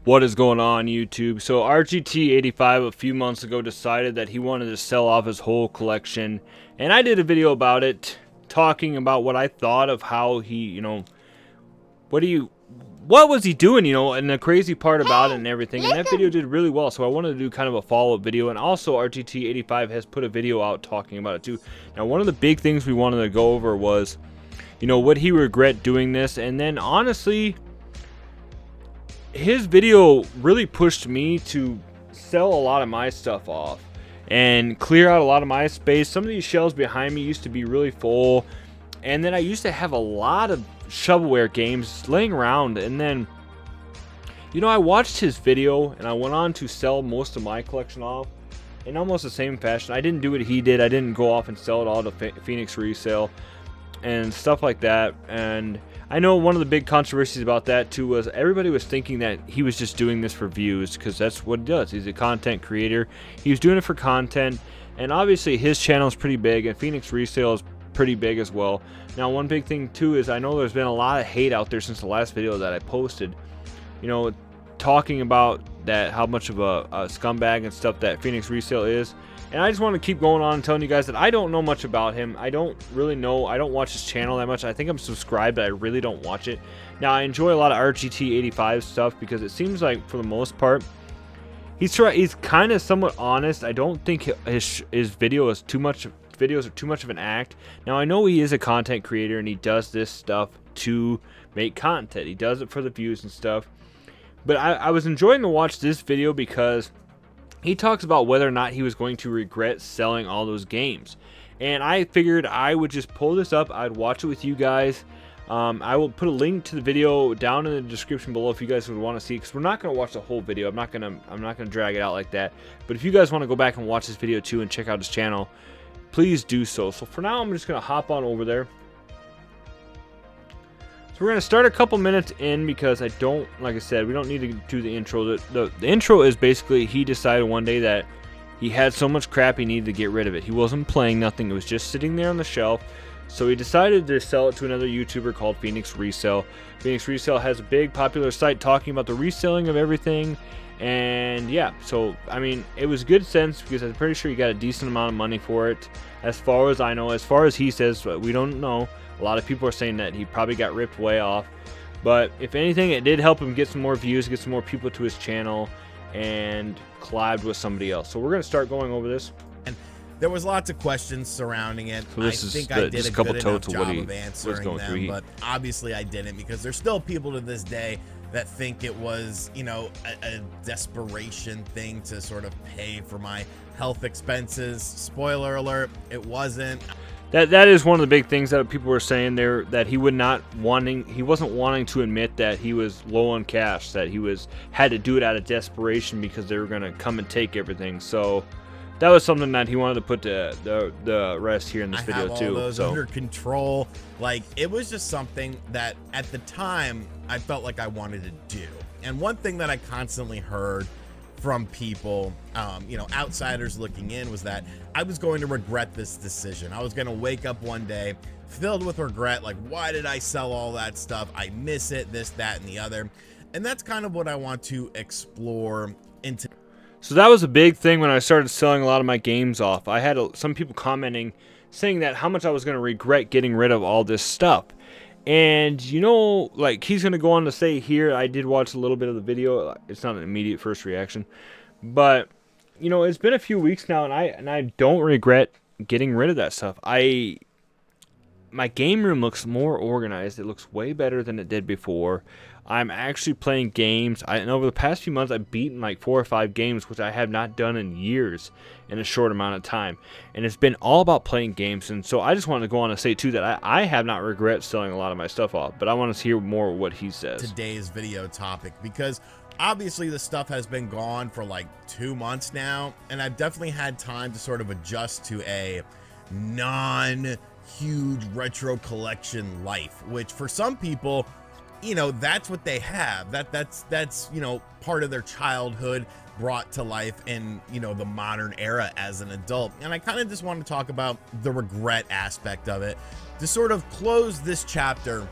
What is going on, YouTube? So RGT 85 a few months ago decided that he wanted to sell off his whole collection, and I did a video about it, talking about what I thought of how he, what was he doing, and the crazy part about it and everything. And that video did really well, so I wanted to do kind of a follow-up video. And also RGT 85 has put a video out talking about it too. Now, one of the big things we wanted to go over was, would he regret doing this? And then honestly, his video really pushed me to sell a lot of my stuff off and clear out a lot of my space. Some of these shelves behind me used to be really full, and then I used to have a lot of shovelware games laying around. And then I watched his video and I went on to sell most of my collection off in almost the same fashion. I didn't do what he did. I didn't go off and sell it all to Phoenix Resale and stuff like that. And I know one of the big controversies about that too was everybody was thinking that he was just doing this for views, because that's what he does. He's a content creator. He was doing it for content, and obviously his channel is pretty big, and Phoenix Resale is pretty big as well. Now, one big thing too is I know there's been a lot of hate out there since the last video that I posted, talking about that, how much of a scumbag and stuff that Phoenix Resale is. And I just want to keep going on and telling you guys that I don't know much about him. I don't really know. I don't watch his channel that much. I think I'm subscribed, but I really don't watch it. Now, I enjoy a lot of RGT 85 stuff because it seems like, for the most part, he's kind of somewhat honest. I don't think his videos are too much of an act. Now, I know he is a content creator and he does this stuff to make content. He does it for the views and stuff. But I was enjoying to watch this video because he talks about whether or not he was going to regret selling all those games. And I figured I would just pull this up. I'd watch it with you guys. I will put a link to the video down in the description below if you guys would want to see, because we're not going to watch the whole video. I'm not going to drag it out like that. But if you guys want to go back and watch this video too and check out his channel, please do so. So for now, I'm just going to hop on over there. We're going to start a couple minutes in because like I said, we don't need to do the intro. The intro is basically he decided one day that he had so much crap he needed to get rid of it. He wasn't playing nothing. It was just sitting there on the shelf. So he decided to sell it to another YouTuber called Phoenix Resale. Phoenix Resale has a big popular site talking about the reselling of everything. And yeah, so I mean, it was good sense because I'm pretty sure he got a decent amount of money for it. As far as I know, as far as he says, we don't know. A lot of people are saying that he probably got ripped way off. But if anything, it did help him get some more views, get some more people to his channel, and collabed with somebody else. So we're going to start going over this. And there was lots of questions surrounding it. So this I think I did a good enough job of answering them, but obviously I didn't, because there's still people to this day that think it was, a desperation thing to sort of pay for my health expenses. Spoiler alert, it wasn't. That is one of the big things that people were saying there, that he wasn't wanting to admit that he was low on cash, that he had to do it out of desperation because they were going to come and take everything. So that was something that he wanted to put to the rest here in this video too. I have all those under control. Like, it was just something that at the time I felt like I wanted to do. And one thing that I constantly heard from people, outsiders looking in, was that I was going to regret this decision. I was going to wake up one day filled with regret, like, why did I sell all that stuff? I miss it, this, that, and the other. And that's kind of what I want to explore into. So that was a big thing when I started selling a lot of my games off. I had some people commenting, saying that how much I was going to regret getting rid of all this stuff. And like, he's going to go on to say here, I did watch a little bit of the video. It's not an immediate first reaction, but it's been a few weeks now, and I don't regret getting rid of that stuff. My game room looks more organized. It looks way better than it did before. I'm actually playing games. And over the past few months, I've beaten like 4 or 5 games, which I have not done in years, in a short amount of time. And it's been all about playing games. And so I just wanted to go on and say too that I have not regret selling a lot of my stuff off, but I want to hear more what he says. Today's video topic, because obviously the stuff has been gone for like 2 months now, and I've definitely had time to sort of adjust to a non-huge retro collection life, which for some people, that's what they have. That's part of their childhood brought to life in, the modern era as an adult. And I kind of just want to talk about the regret aspect of it to sort of close this chapter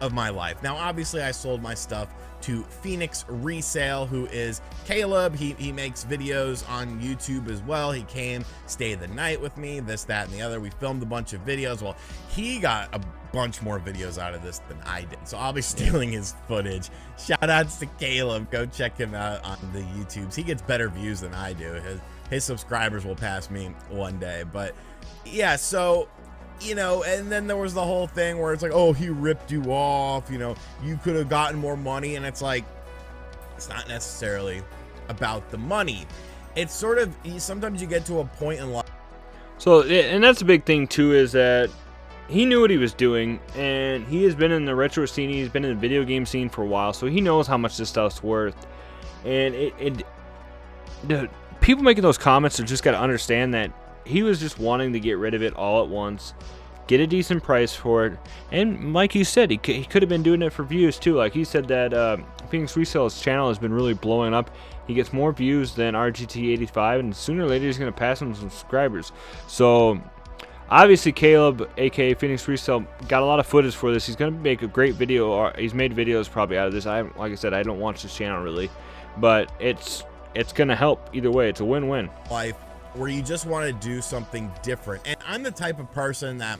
of my life. Now, obviously I sold my stuff to Phoenix Resale, who is Caleb. He makes videos on YouTube as well. He came, stayed the night with me, this, that, and the other. We filmed a bunch of videos. Well, he got a bunch more videos out of this than I did, so I'll be stealing his footage. Shout outs to Caleb. Go check him out on the YouTubes. He gets better views than I do. His subscribers will pass me one day. But yeah, so you know, and then there was the whole thing where it's like, oh, he ripped you off, you know, you could have gotten more money. And it's like, it's not necessarily about the money. It's sort of, sometimes you get to a point in life. So, and that's a big thing too, is that he knew what he was doing, and he has been in the retro scene, he's been in the video game scene for a while, so he knows how much this stuff's worth. And the people making those comments have just got to understand that he was just wanting to get rid of it all at once, get a decent price for it, and like you said, he could have been doing it for views too. Like he said that Phoenix Resale's channel has been really blowing up. He gets more views than RGT 85, and sooner or later he's going to pass him some subscribers. So obviously Caleb, aka Phoenix Resale, got a lot of footage for this. He's going to make a great video, or he's made videos probably out of this. Like I said, I don't watch this channel really, but it's going to help either way. It's a win-win. Life where you just want to do something different. And I'm the type of person that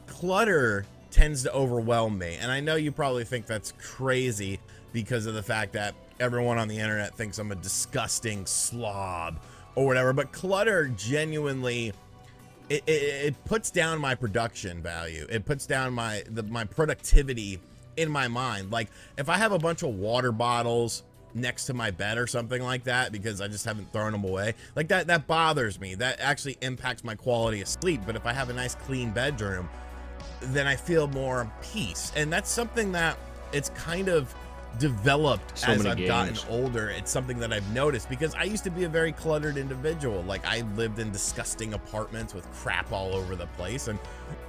clutter tends to overwhelm me. And I know you probably think that's crazy because of the fact that everyone on the internet thinks I'm a disgusting slob or whatever, but clutter genuinely, it puts down my production value. It puts down my productivity in my mind. Like if I have a bunch of water bottles next to my bed or something like that because I just haven't thrown them away, like that bothers me. That actually impacts my quality of sleep. But if I have a nice clean bedroom, then I feel more peace. And that's something that it's kind of developed as I've gotten older. It's something that I've noticed because I used to be a very cluttered individual. Like I lived in disgusting apartments with crap all over the place, and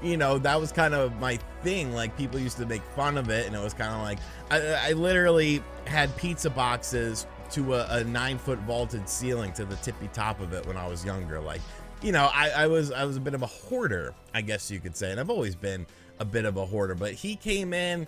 you know, that was kind of my thing. Like people used to make fun of it, and it was kind of like I literally had pizza boxes to a 9-foot vaulted ceiling to the tippy top of it when I was younger. Like, you know, I was a bit of a hoarder, I guess you could say, and I've always been a bit of a hoarder. But he came in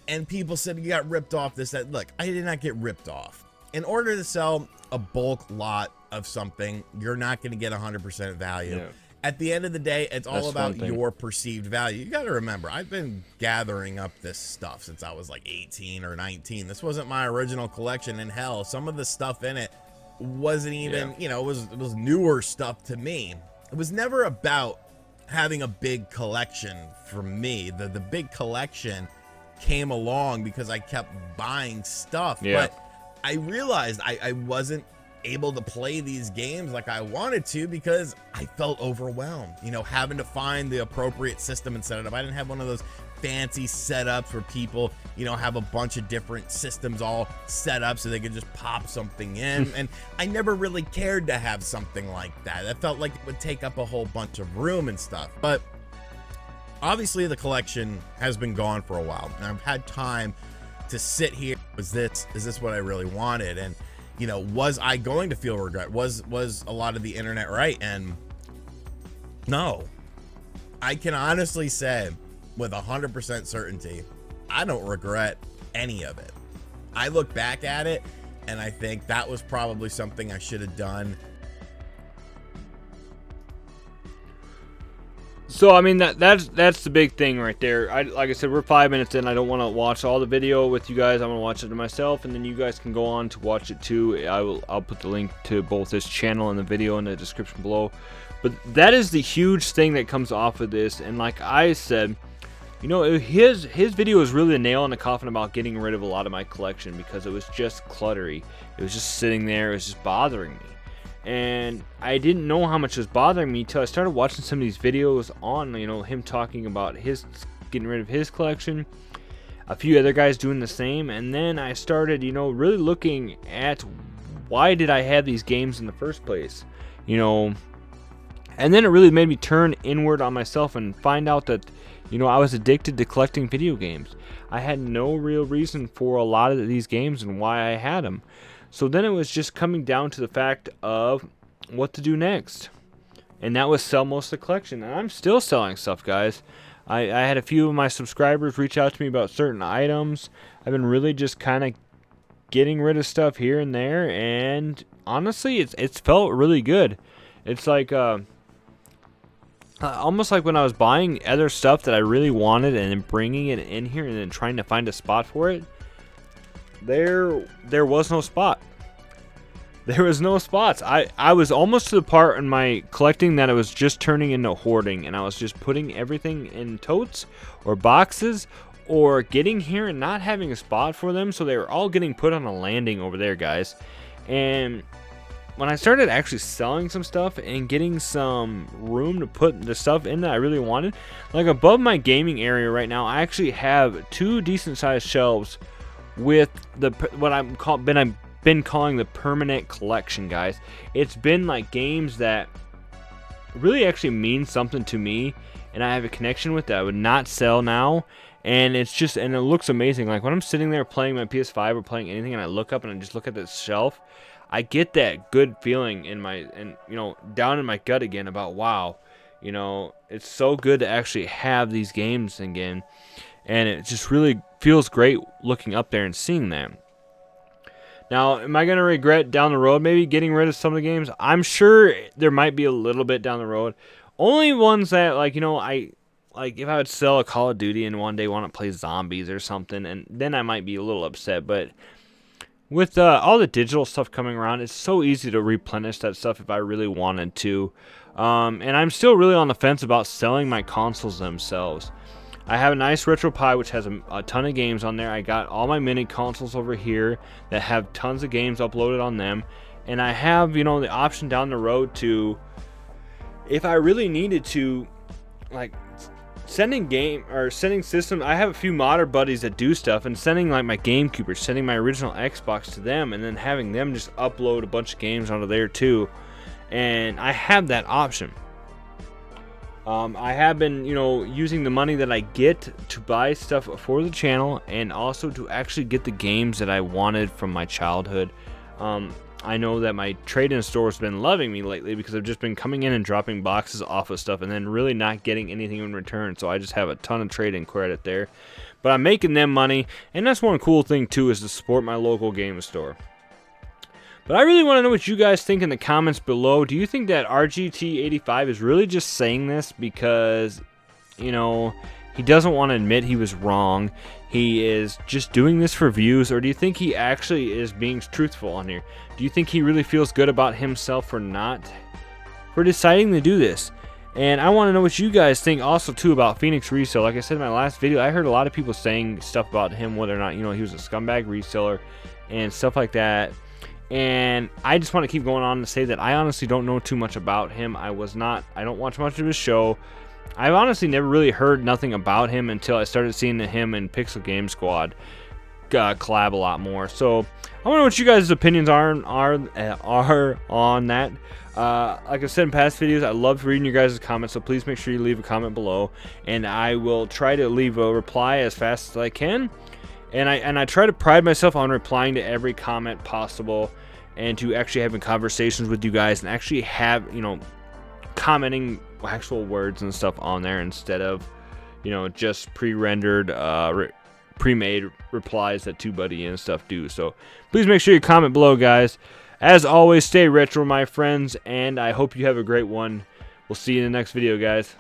and people said you got ripped off, this, that. Look, I did not get ripped off. In order to sell a bulk lot of something, you're not going to get 100% value. Yeah. At the end of the day, it's all about your perceived value. You got to remember, I've been gathering up this stuff since I was like 18 or 19. This wasn't my original collection, and hell, some of the stuff in it wasn't even, you know, it was newer stuff to me. It was never about having a big collection for me. The big collection came along because I kept buying stuff. But I realized I wasn't able to play these games like I wanted to because I felt overwhelmed, you know, having to find the appropriate system and set it up. I didn't have one of those fancy setups where people, you know, have a bunch of different systems all set up so they could just pop something in. And I never really cared to have something like that. I felt like it would take up a whole bunch of room and stuff. But obviously the collection has been gone for a while, and I've had time to sit here. Is this what I really wanted? And you know, was I going to feel regret? Was a lot of the internet right? And no, I can honestly say with 100% certainty, I don't regret any of it. I look back at it and I think that was probably something I should have done. So I mean that's the big thing right there. Like I said, we're 5 minutes in. I don't want to watch all the video with you guys. I'm gonna watch it to myself, and then you guys can go on to watch it too. I'll put the link to both this channel and the video in the description below. But that is the huge thing that comes off of this. And like I said, you know, his video was really a nail in the coffin about getting rid of a lot of my collection because it was just cluttery. It was just sitting there. It was just bothering me. And I didn't know how much it was bothering me until I started watching some of these videos on, you know, him talking about getting rid of his collection, a few other guys doing the same, and then I started, you know, really looking at why did I have these games in the first place, you know, and then it really made me turn inward on myself and find out that, you know, I was addicted to collecting video games. I had no real reason for a lot of these games and why I had them. So then it was just coming down to the fact of what to do next. And that was sell most of the collection. And I'm still selling stuff, guys. I had a few of my subscribers reach out to me about certain items. I've been really just kind of getting rid of stuff here and there, and honestly, it's felt really good. It's like almost like when I was buying other stuff that I really wanted and then bringing it in here and then trying to find a spot for it. There was no spot. There was no spots. I was almost to the part in my collecting that it was just turning into hoarding, and I was just putting everything in totes or boxes or getting here and not having a spot for them, so they were all getting put on a landing over there, guys. And when I started actually selling some stuff and getting some room to put the stuff in that I really wanted, like above my gaming area right now, I actually have 2 decent sized shelves with the what I've been calling the permanent collection, guys. It's been like games that really actually mean something to me and I have a connection with that I would not sell now. And it's just, and it looks amazing. Like when I'm sitting there playing my PS5 or playing anything and I look up and I just look at this shelf, I get that good feeling in my, and you know, down in my gut again about, wow, you know, it's so good to actually have these games again. And it just really feels great looking up there and seeing them. Now, am I going to regret down the road maybe getting rid of some of the games? I'm sure there might be a little bit down the road. Only ones that, like, you know, like if I would sell a Call of Duty and one day want to play zombies or something, and then I might be a little upset. But with all the digital stuff coming around, it's so easy to replenish that stuff if I really wanted to. And I'm still really on the fence about selling my consoles themselves. I have a nice RetroPie which has a ton of games on there. I got all my mini consoles over here that have tons of games uploaded on them. And I have, you know, the option down the road to, if I really needed to, like, sending system. I have a few modder buddies that do stuff, and sending like my GameCube or sending my original Xbox to them, and then having them just upload a bunch of games onto there too. And I have that option. I have been, you know, using the money that I get to buy stuff for the channel, and also to actually get the games that I wanted from my childhood. I know that my trade-in store has been loving me lately because I've just been coming in and dropping boxes off of stuff and then really not getting anything in return. So I just have a ton of trade-in credit there. But I'm making them money, and that's one cool thing too, is to support my local game store. But I really want to know what you guys think in the comments below. Do you think that RGT85 is really just saying this because, you know, he doesn't want to admit he was wrong? He is just doing this for views, or do you think he actually is being truthful on here? Do you think he really feels good about himself for deciding to do this? And I want to know what you guys think also too about Phoenix Resale. Like I said in my last video, I heard a lot of people saying stuff about him, whether or not, you know, he was a scumbag reseller and stuff like that. And I just want to keep going on to say that I honestly don't know too much about him. I don't watch much of his show. I've honestly never really heard nothing about him until I started seeing him in Pixel Game Squad collab a lot more. So I want to know what you guys' opinions are on that. Like I said in past videos, I love reading your guys' comments, so please make sure you leave a comment below, and I will try to leave a reply as fast as I can. And I try to pride myself on replying to every comment possible, and to actually having conversations with you guys, and actually have, you know, commenting actual words and stuff on there instead of, you know, just pre-rendered pre-made replies that TubeBuddy and stuff do. So please make sure you comment below, guys. As always, stay retro, my friends, and I hope you have a great one. We'll see you in the next video, guys.